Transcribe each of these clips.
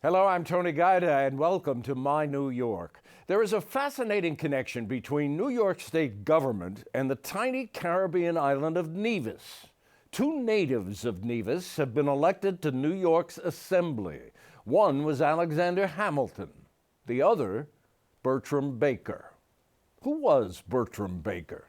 Hello, I'm Tony Guida, and welcome to My New York. There is a fascinating connection between New York State government and the tiny Caribbean island of Nevis. Two natives of Nevis have been elected to New York's Assembly. One was Alexander Hamilton, the other, Bertram Baker. Who was Bertram Baker?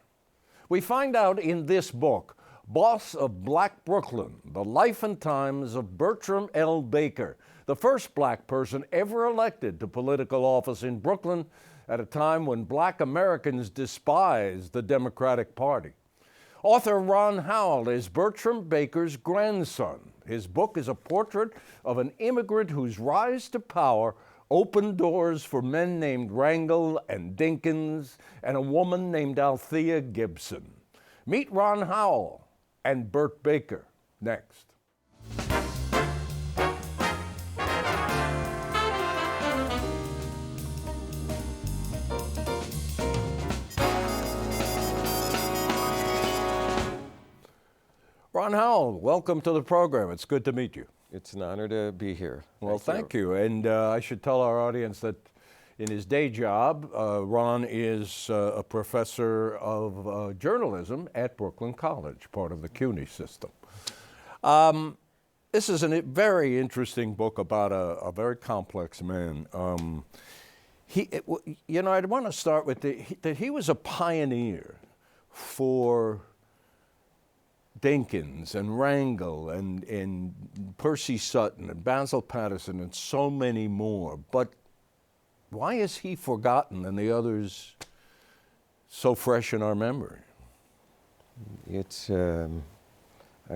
We find out in this book, Boss of Black Brooklyn, The Life and Times of Bertram L. Baker, the first black person ever elected to political office in Brooklyn at a time when black Americans despised the Democratic Party. Author Ron Howell is Bertram Baker's grandson. His book is a portrait of an immigrant whose rise to power opened doors for men named Rangel and Dinkins and a woman named Althea Gibson. Meet Ron Howell and Bert Baker next. Ron Howell, welcome to the program. It's good to meet you. It's an honor to be here. Well, thank you. And I should tell our audience that in his day job, Ron is a professor of journalism at Brooklyn College, part of the CUNY system. This is a very interesting book about a very complex man. I'd want to start with that he was a pioneer for Dinkins and Rangel and Percy Sutton and Basil Patterson and so many more. But why is he forgotten and the others so fresh in our memory? It's, I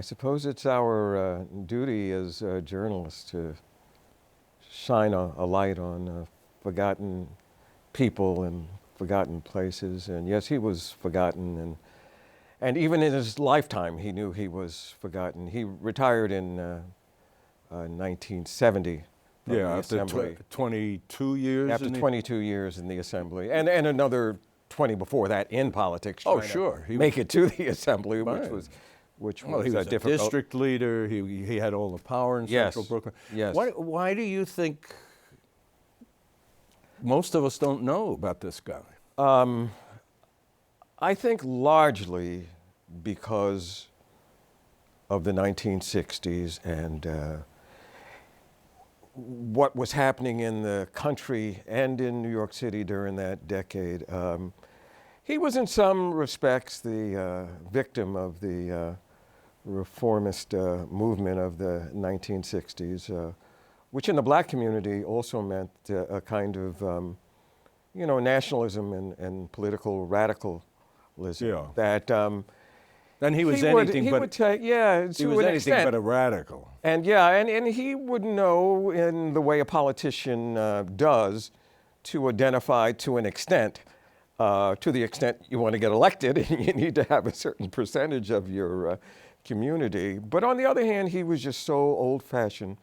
suppose it's our duty as journalists to shine a light on forgotten people and forgotten places. And yes, he was forgotten, and even in his lifetime, he knew he was forgotten. He retired in 1970 from the after Assembly. 22 years? After 22 years in the Assembly, and another 20 before that in politics. Oh, sure. He make it to the Assembly, right. which well, was he was difficult. a district leader. He had all the power in Central Brooklyn. Yes. Why do you think most of us don't know about this guy? I think largely because of the 1960s and what was happening in the country and in New York City during that decade. He was in some respects the victim of the reformist movement of the 1960s, which in the black community also meant a kind of nationalism and political radicalism. Yeah. That and he was he anything would take, yeah, he was anything but a radical. And he would know in the way a politician does to identify to an extent, to the extent you want to get elected, and you need to have a certain percentage of your community. But on the other hand, he was just so old-fashioned,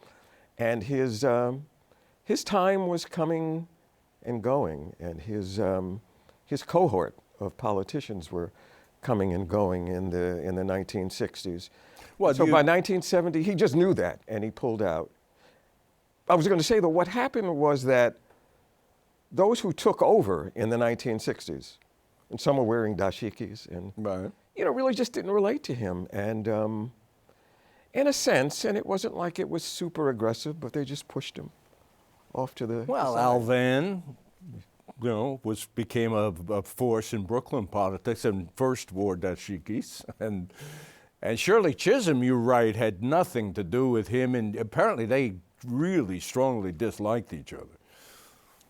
and his time was coming and going, and his cohort of politicians were coming and going in the 1960s. Well, so by 1970, he just knew that, and he pulled out. I was going to say, though, what happened was that those who took over in the 1960s, and some were wearing dashikis, and right. Really just didn't relate to him. And in a sense, and it wasn't like it was super aggressive, but they just pushed him off to the Well, side. Al Van, became a force in Brooklyn politics and first wore dashikis. And Shirley Chisholm, you write, had nothing to do with him, and apparently they really strongly disliked each other.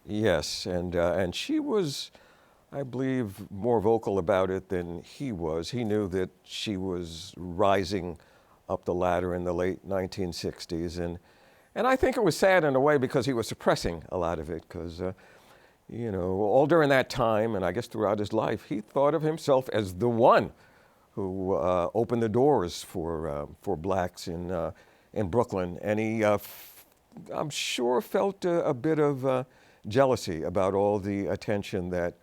Yes, and she was, I believe, more vocal about it than he was. He knew that she was rising up the ladder in the late 1960s, and I think it was sad in a way because he was suppressing a lot of it, because all during that time, and I guess throughout his life, he thought of himself as the one who opened the doors for blacks in Brooklyn, and he, I'm sure, felt a bit of jealousy about all the attention that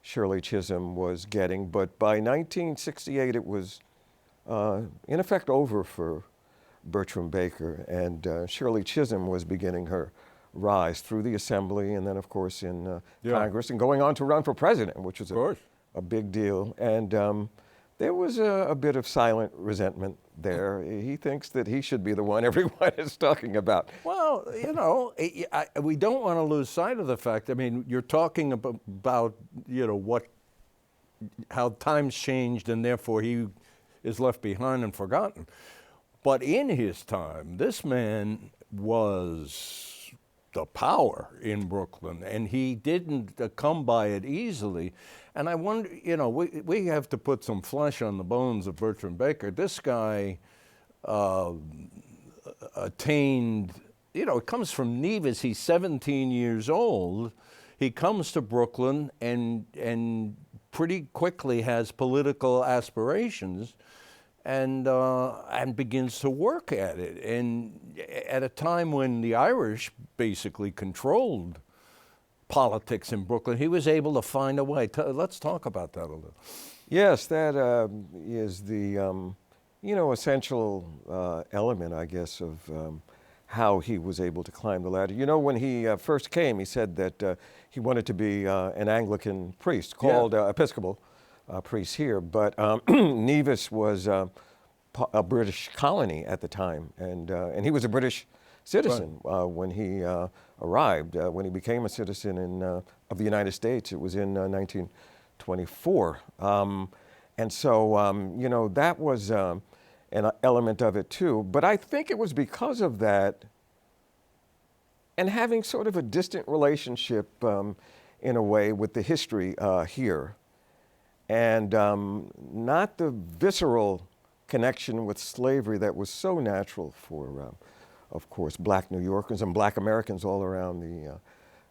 Shirley Chisholm was getting. But by 1968, it was in effect over for Bertram Baker, and Shirley Chisholm was beginning her rise through the assembly and then, of course, in Congress, and going on to run for president, which was a big deal. And there was a bit of silent resentment there. He thinks that he should be the one everyone is talking about. Well, you know, we don't want to lose sight of the fact. I mean, you're talking about you know, how times changed, and therefore he is left behind and forgotten. But in his time, this man was the power in Brooklyn, and he didn't come by it easily. And I wonder, you know, we have to put some flesh on the bones of Bertram Baker. This guy attained, you know, it comes from Nevis. He's 17 years old. He comes to Brooklyn and pretty quickly has political aspirations. And begins to work at it. And at a time when the Irish basically controlled politics in Brooklyn, he was able to find a way. Let's talk about that a little. Yes, that is the you know, essential element, I guess, of how he was able to climb the ladder. You know, when he first came, he said that he wanted to be an Anglican priest called Episcopal. Priest here, but Nevis was a British colony at the time, and he was a British citizen when he arrived. When he became a citizen of the United States, it was in 1924, and so you know, that was an element of it too. But I think it was because of that, and having sort of a distant relationship in a way with the history here. And not the visceral connection with slavery that was so natural for, of course, Black New Yorkers and Black Americans all around the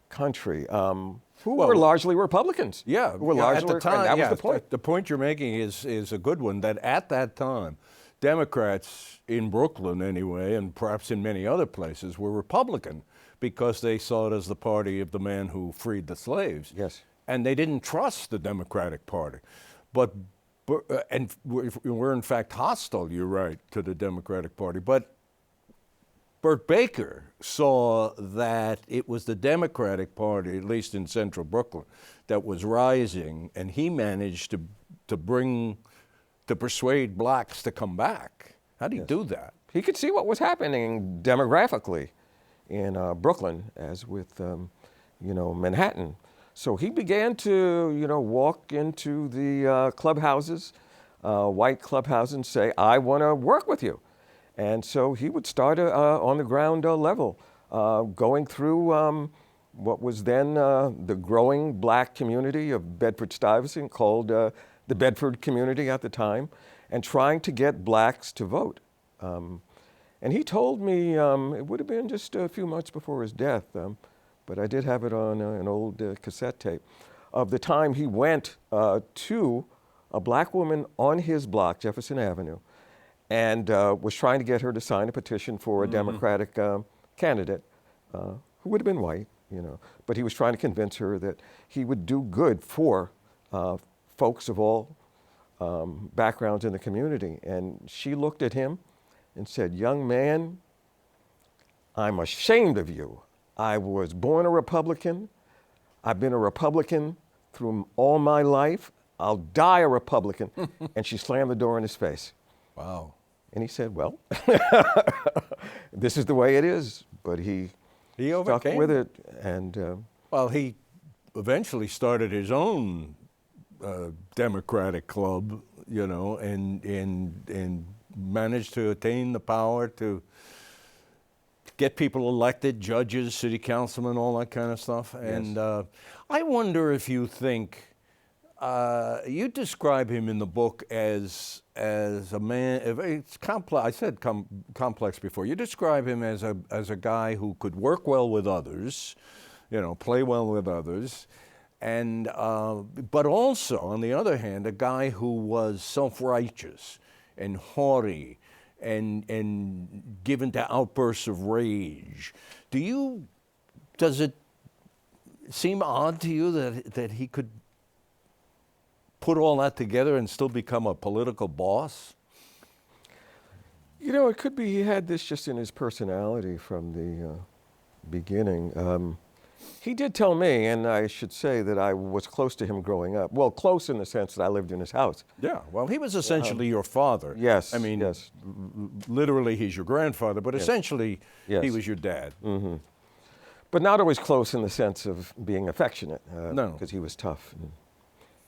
country, who were largely Republicans. Yeah, who were largely, at the time. And that was the point. The point you're making is a good one. That at that time, Democrats in Brooklyn, anyway, and perhaps in many other places, were Republican because they saw it as the party of the man who freed the slaves. Yes. And they didn't trust the Democratic Party. And we're in fact hostile, you're right, to the Democratic Party. But Bert Baker saw that it was the Democratic Party, at least in central Brooklyn, that was rising, and he managed to persuade blacks to come back. How did he do that? He could see what was happening demographically in Brooklyn, as with you know, Manhattan. So he began to, you know, walk into the clubhouses, white clubhouses, and say, I want to work with you. And so he would start on the ground level, going through what was then the growing Black community of Bedford-Stuyvesant, called the Bedford community at the time, and trying to get blacks to vote. And he told me, it would have been just a few months before his death, but I did have it on an old cassette tape, of the time he went to a black woman on his block, Jefferson Avenue, and was trying to get her to sign a petition for a Democratic candidate who would have been white, you know. But he was trying to convince her that he would do good for folks of all backgrounds in the community. And she looked at him and said, young man, I'm ashamed of you. I was born a Republican. I've been a Republican through all my life. I'll die a Republican. And she slammed the door in his face. Wow. And he said, well, this is the way it is. But he stuck with it. And well, he eventually started his own Democratic club, you know, and managed to attain the power to get people elected, judges, city councilmen, all that kind of stuff. Yes. And I wonder if you think, you describe him in the book as a man, it's complex, I said complex before. You describe him as a guy who could work well with others, you know, play well with others, and but also, on the other hand, a guy who was self-righteous and haughty and given to outbursts of rage. Does it seem odd to you that he could put all that together and still become a political boss? You know, it could be he had this just in his personality from beginning. He did tell me, and I should say that I was close to him growing up. Well, close in the sense that I lived in his house. Yeah, well, he was essentially your father. Yes. I mean, yes. Literally he's your grandfather, but essentially he was your dad. Mm-hmm. But not always close in the sense of being affectionate. No. Because he was tough. And,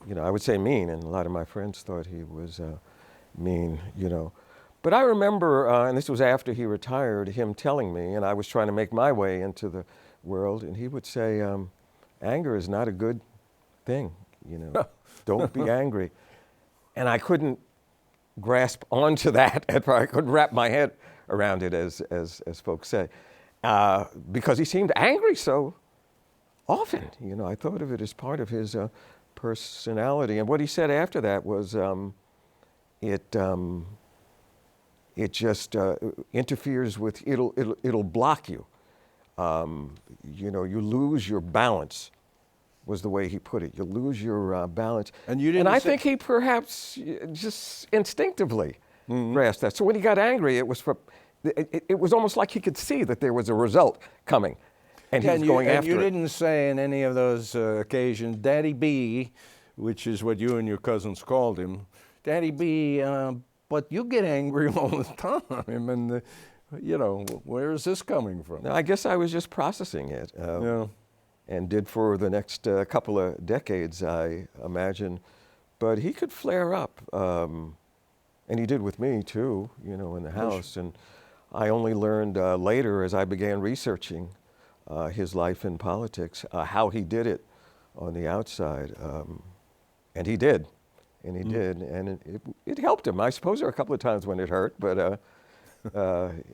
you know, I would say mean, and a lot of my friends thought he was mean, you know. But I remember, and this was after he retired, him telling me, and I was trying to make my way into the world, and he would say, anger is not a good thing, you know. Don't be angry. And I couldn't grasp onto that, and I couldn't wrap my head around it, as folks say, because he seemed angry so often. You know, I thought of it as part of his personality. And what he said after that was, it just interferes with, it'll block you. You know, you lose your balance, was the way he put it. You lose your balance. And you didn't. And I think he perhaps just instinctively grasped that. So when he got angry, it was almost like he could see that there was a result coming, and he was going after it. And you didn't say in any of those occasions, Daddy B, which is what you and your cousins called him, Daddy B, but you get angry all the time, and you know, where is this coming from? I guess I was just processing it, and did for the next couple of decades, I imagine. But he could flare up, and he did with me too, you know, in the house. And I only learned later, as I began researching his life in politics, how he did it on the outside. And he did, and he did, and it helped him. I suppose there were a couple of times when it hurt, but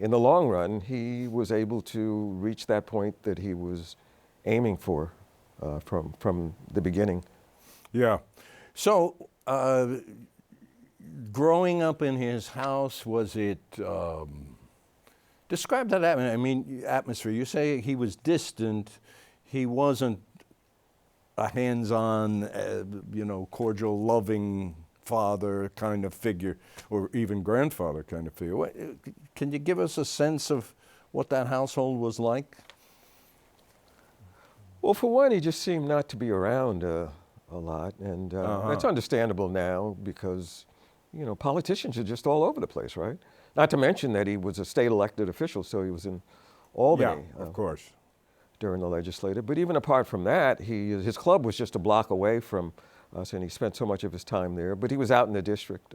in the long run, he was able to reach that point that he was aiming for from the beginning. Yeah. So, growing up in his house, was it, describe that atmosphere. You say he was distant, he wasn't a hands-on, you know, cordial, loving father kind of figure, or even grandfather kind of figure. Can you give us a sense of what that household was like? Well, for one, he just seemed not to be around a lot, and that's understandable now because, you know, politicians are just all over the place, right? Not to mention that he was a state elected official, so he was in Albany. Yeah, of course. During the legislature. But even apart from that, his club was just a block away from us, and he spent so much of his time there. But he was out in the district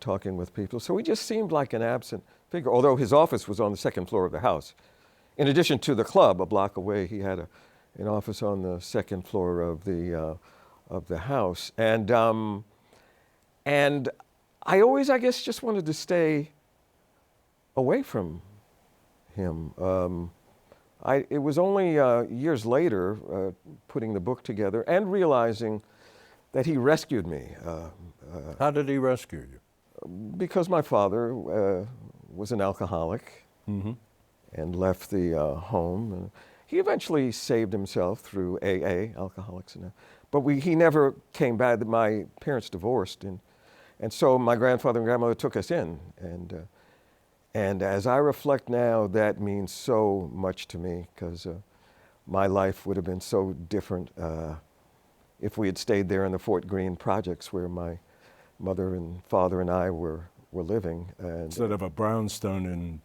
talking with people. So he just seemed like an absent figure, although his office was on the second floor of the house. In addition to the club, a block away, he had an office on the second floor of the house. And I always, I guess, just wanted to stay away from him. It was only years later, putting the book together and realizing that he rescued me. How did he rescue you? Because my father was an alcoholic and left the home. He eventually saved himself through AA, Alcoholics Anonymous. But he never came back. My parents divorced, and so my grandfather and grandmother took us in. And as I reflect now, that means so much to me, because my life would have been so different if we had stayed there in the Fort Greene projects where my mother and father and I were living. And, instead of a brownstone in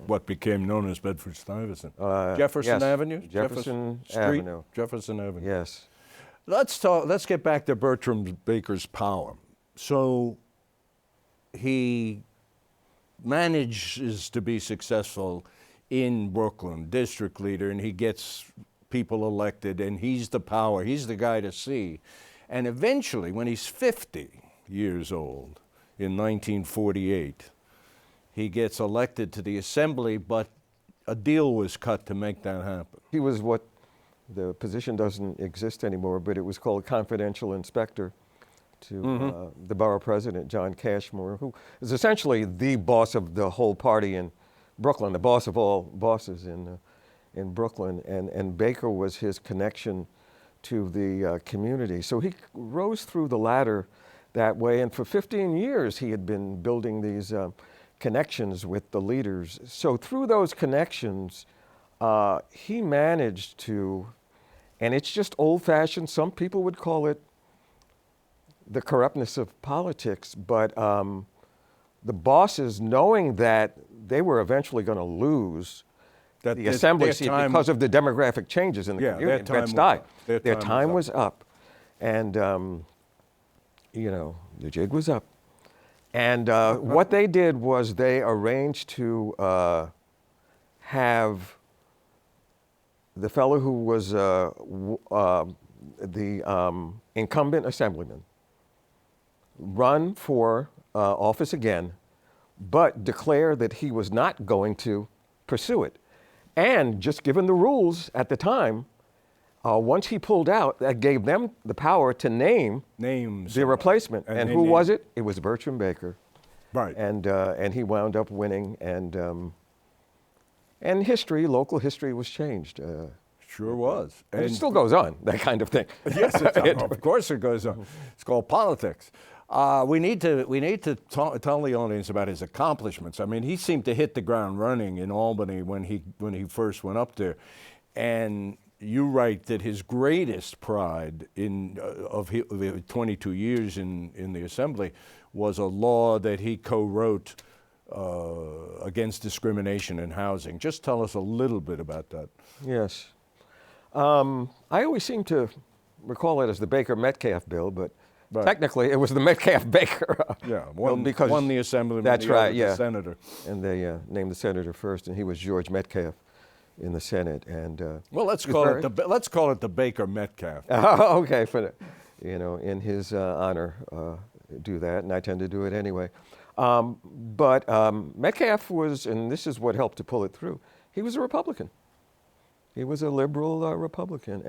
what became known as Bedford-Stuyvesant. Jefferson yes, Avenue? Jefferson Street? Avenue. Jefferson Avenue. Yes. Let's get back to Bertram Baker's power. So he manages to be successful in Brooklyn, district leader, and he gets people elected, and he's the power, he's the guy to see. And eventually, when he's 50 years old, in 1948, he gets elected to the assembly, but a deal was cut to make that happen. He was what, the position doesn't exist anymore, but it was called confidential inspector to the borough president, John Cashmore, who is essentially the boss of the whole party in Brooklyn, the boss of all bosses in Brooklyn. And Baker was his connection to the community. So he rose through the ladder that way. And for 15 years, he had been building these connections with the leaders. So through those connections, he managed to, and it's just old-fashioned, some people would call it the corruptness of politics, but the bosses, knowing that they were eventually going to lose the assembly seat because of the demographic changes in the community, their time was up. And, you know, the jig was up. And what they did was they arranged to have the fellow who was the incumbent assemblyman run for office again, but declare that he was not going to pursue it. And just given the rules at the time, once he pulled out, that gave them the power to name the replacement. And who was it? It was Bertram Baker. Right. And he wound up winning, and history, local history was changed. Sure was. And it still goes on, that kind of thing. Yes, of course it goes on. It's called politics. We need to tell the audience about his accomplishments. I mean, he seemed to hit the ground running in Albany when he first went up there, and you write that his greatest pride of 22 years in the Assembly was a law that he co-wrote against discrimination in housing. Just tell us a little bit about that. Yes. I always seem to recall it as the Baker-Metcalf bill, but technically it was the Metcalf-Baker won the Assembly. That's right, the Senator. And they named the senator first, and he was George Metcalf in the Senate. And well, let's call it the Baker-Metcalf. Okay, in his honor, do that, and I tend to do it anyway. But Metcalf was, and this is what helped to pull it through, he was a Republican. He was a liberal Republican,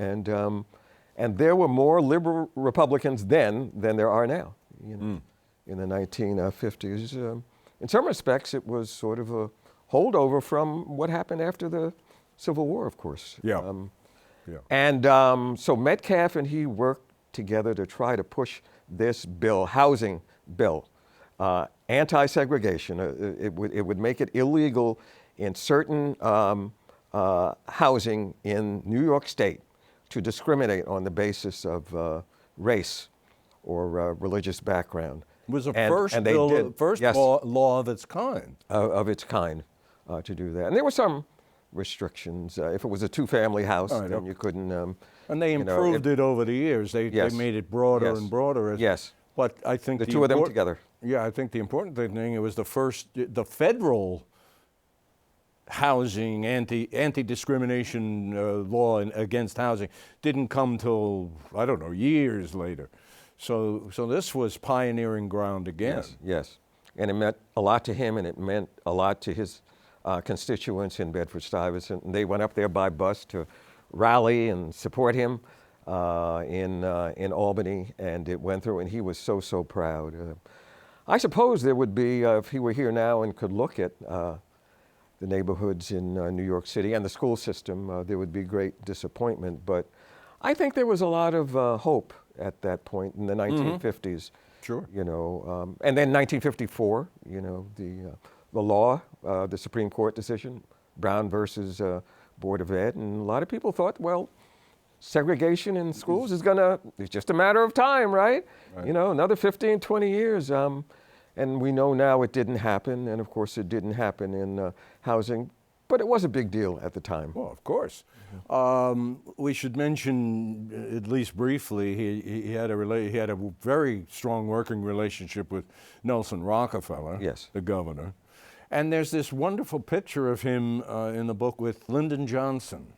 and there were more liberal Republicans then than there are now. In the 1950s, in some respects, it was sort of a holdover from what happened after the Civil War, of course. And so Metcalf and he worked together to try to push this bill, housing bill, anti-segregation. It would make it illegal in certain housing in New York State to discriminate on the basis of race or religious background. It was the first law of its kind. Of its kind to do that. And there were some restrictions. If it was a two-family house, then you couldn't. And they improved it over the years. They made it broader and broader. But I think the two of them together. Yeah, I think the important thing, it was the federal housing anti-discrimination law against housing didn't come till, I don't know, years later. So this was pioneering ground again. Yes. And it meant a lot to him, and it meant a lot to his constituents in Bedford-Stuyvesant. And they went up there by bus to rally and support him in Albany, and it went through, and he was so proud. I suppose there would be, if he were here now and could look at the neighborhoods in New York City and the school system, there would be great disappointment. But I think there was a lot of hope at that point in the 1950s. Sure. And then 1954, the law, the Supreme Court decision, Brown versus Board of Ed, and a lot of people thought, well, segregation in schools it's just a matter of time, right? Another 15, 20 years. And we know now it didn't happen, and of course it didn't happen in housing, but it was a big deal at the time. Well, of course. We should mention, at least briefly, he had a very strong working relationship with Nelson Rockefeller, the governor. And there's this wonderful picture of him in the book with Lyndon Johnson,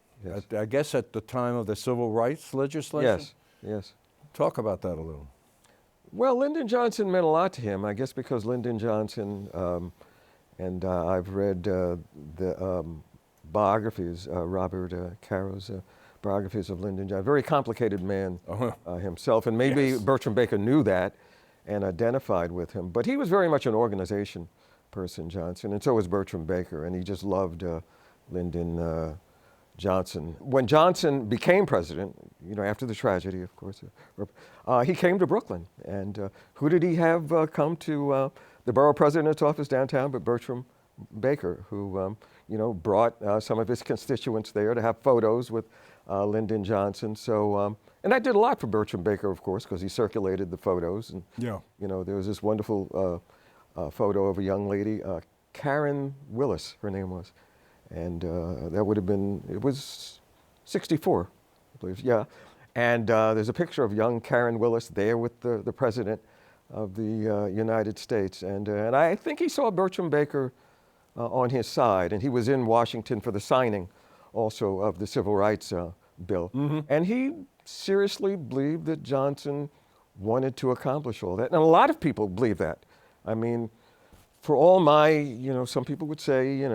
I guess at the time of the civil rights legislation? Yes. Talk about that a little. Well, Lyndon Johnson meant a lot to him, I guess because Lyndon Johnson, and I've read the biographies, Robert Caro's biographies of Lyndon Johnson, very complicated man himself, and maybe Bertram Baker knew that and identified with him, but he was very much an organization person, Johnson, and so was Bertram Baker, and he just loved Lyndon Johnson. When Johnson became president, after the tragedy, of course, he came to Brooklyn. And who did he have come to the borough president's office downtown but Bertram Baker, who brought some of his constituents there to have photos with Lyndon Johnson. So, and I did a lot for Bertram Baker, of course, because he circulated the photos. And, there was this wonderful photo of a young lady, Karen Willis, her name was. And that would have been, it was 64, I believe, yeah. And there's a picture of young Karen Willis there with the president of the United States. And I think he saw Bertram Baker on his side. And he was in Washington for the signing also of the Civil Rights Bill. And he seriously believed that Johnson wanted to accomplish all that. And a lot of people believe that. I mean, for all my, some people would say,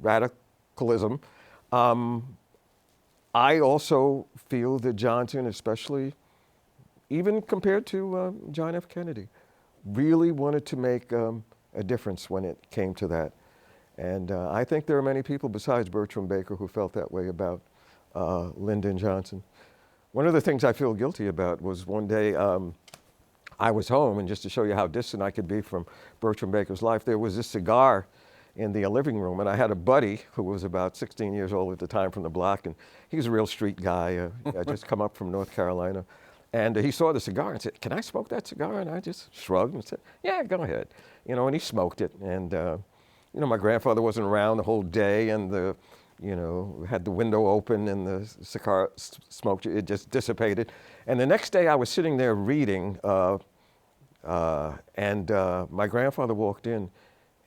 radicalism, I also feel that Johnson, especially even compared to John F. Kennedy, really wanted to make a difference when it came to that. And I think there are many people besides Bertram Baker who felt that way about Lyndon Johnson. One of the things I feel guilty about was one day I was home, and just to show you how distant I could be from Bertram Baker's life, there was this cigar in the living room, and I had a buddy who was about 16 years old at the time from the block, and he was a real street guy. I just come up from North Carolina. And he saw the cigar and said, "Can I smoke that cigar?" And I just shrugged and said, "Yeah, go ahead." And he smoked it. And, my grandfather wasn't around the whole day, and had the window open, and the cigar smoke, it just dissipated. And the next day I was sitting there reading, and my grandfather walked in,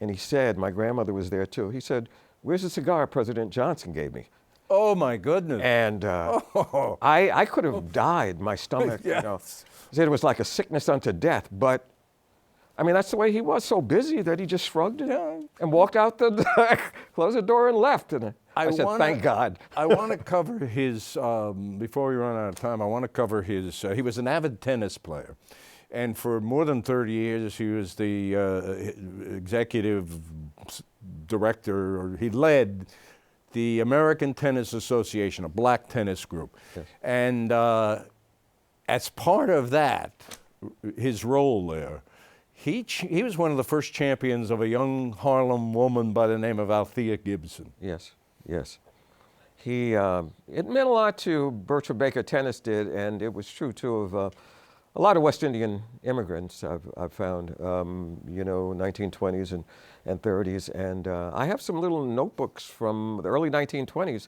and he said, my grandmother was there too, he said, "Where's the cigar President Johnson gave me?" Oh, my goodness. And I could have died, my stomach, Yes. He said it was like a sickness unto death. But, I mean, that's the way he was, so busy that he just shrugged it and walked out closed the door and left. And I said, thank God. I want to cover his, before we run out of time, I want to cover his, he was an avid tennis player. And for more than 30 years, he was the executive director, or he led the American Tennis Association, a black tennis group. Yes. And as part of that, his role there, he was one of the first champions of a young Harlem woman by the name of Althea Gibson. Yes, yes. It meant a lot to Bertram Baker, tennis did, and it was true too of a lot of West Indian immigrants I've found, 1920s and 30s. And I have some little notebooks from the early 1920s,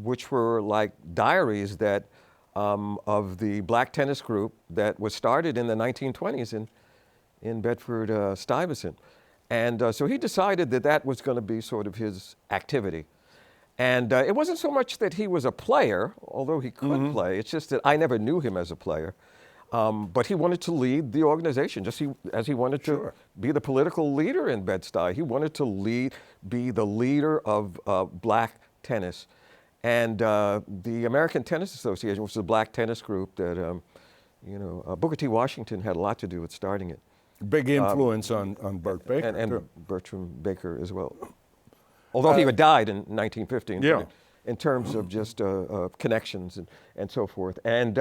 which were like diaries that of the black tennis group that was started in the 1920s in Bedford Stuyvesant. And so he decided that was going to be sort of his activity. And it wasn't so much that he was a player, although he could play. It's just that I never knew him as a player. But he wanted to lead the organization, just as he wanted to be the political leader in Bed-Stuy. He wanted to be the leader of black tennis. And the American Tennis Association, which is a black tennis group that, Booker T. Washington had a lot to do with starting it. Big influence on Bert Baker. And Bertram Baker as well. Although he had died in 1915, in terms of just connections and so forth. And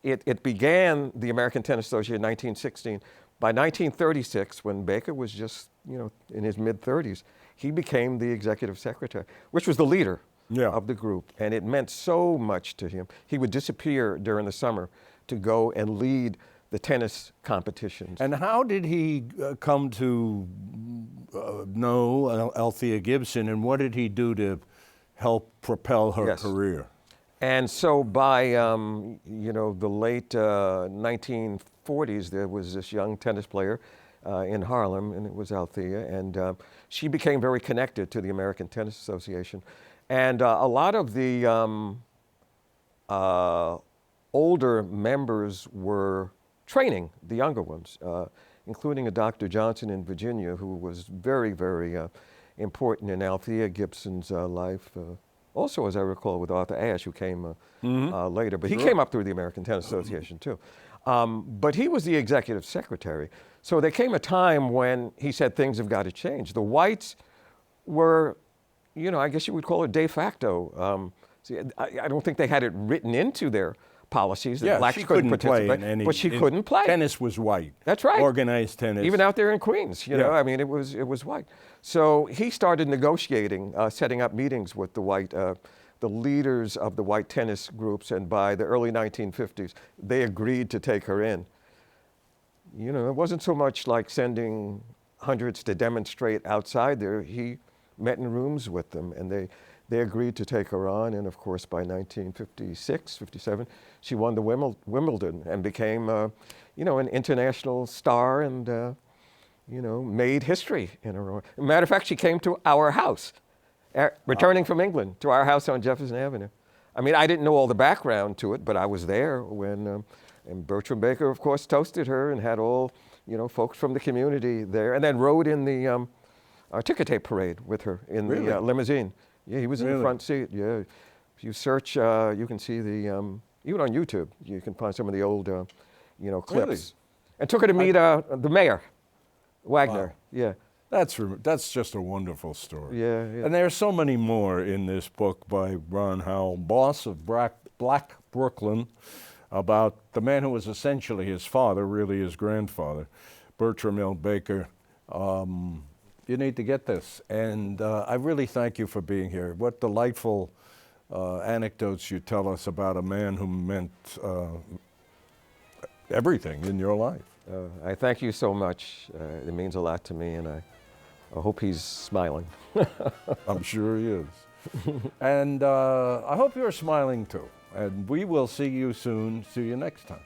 it began, the American Tennis Association, in 1916. By 1936, when Baker was just, in his mid-30s, he became the executive secretary, which was the leader of the group. And it meant so much to him. He would disappear during the summer to go and lead the tennis competitions. And how did he come to know Althea Gibson, and what did he do to help propel her career? And so by the late 1940s, there was this young tennis player in Harlem, and it was Althea, and she became very connected to the American Tennis Association. And a lot of the older members were training the younger ones, including a Dr. Johnson in Virginia, who was very, very important in Althea Gibson's life. Also, as I recall, with Arthur Ashe, who came later. But he came up through the American Tennis Association, too. But he was the executive secretary. So there came a time when he said things have got to change. The whites were, I guess you would call it de facto. See, I don't think they had it written into their policies. Yeah, blacks she couldn't couldn't play participate, in any. but she couldn't play. Tennis was white. That's right. Organized tennis. Even out there in Queens, you know, Yeah. I mean, it was white. So he started negotiating, setting up meetings with the leaders of the white tennis groups, and by the early 1950s, they agreed to take her in. You know, it wasn't so much like sending hundreds to demonstrate outside there. He met in rooms with them, and they agreed to take her on. And of course, by 1956, 57, she won the Wimbledon and became, you know, an international star, and you know, made history in her own. Matter of fact, she came to our house, returning from England, to our house on Jefferson Avenue. I mean, I didn't know all the background to it, but I was there when, and Bertram Baker, of course, toasted her and had all, you know, folks from the community there, and then rode in the ticker tape parade with her in the limousine. Yeah, he was in the front seat. Yeah, if you search, you can see the, even on YouTube, you can find some of the old, you know, clips. Really? And took her to meet the mayor, Wagner. Wow. Yeah. That's just a wonderful story. Yeah. And there are so many more in this book by Ron Howell, boss of Black Brooklyn, about the man who was essentially his father, really his grandfather, Bertram Baker. You need to get this. And I really thank you for being here. What delightful anecdotes you tell us about a man who meant everything in your life. I thank you so much. It means a lot to me, and I hope he's smiling. I'm sure he is. And I hope you're smiling too. And we will see you soon. See you next time.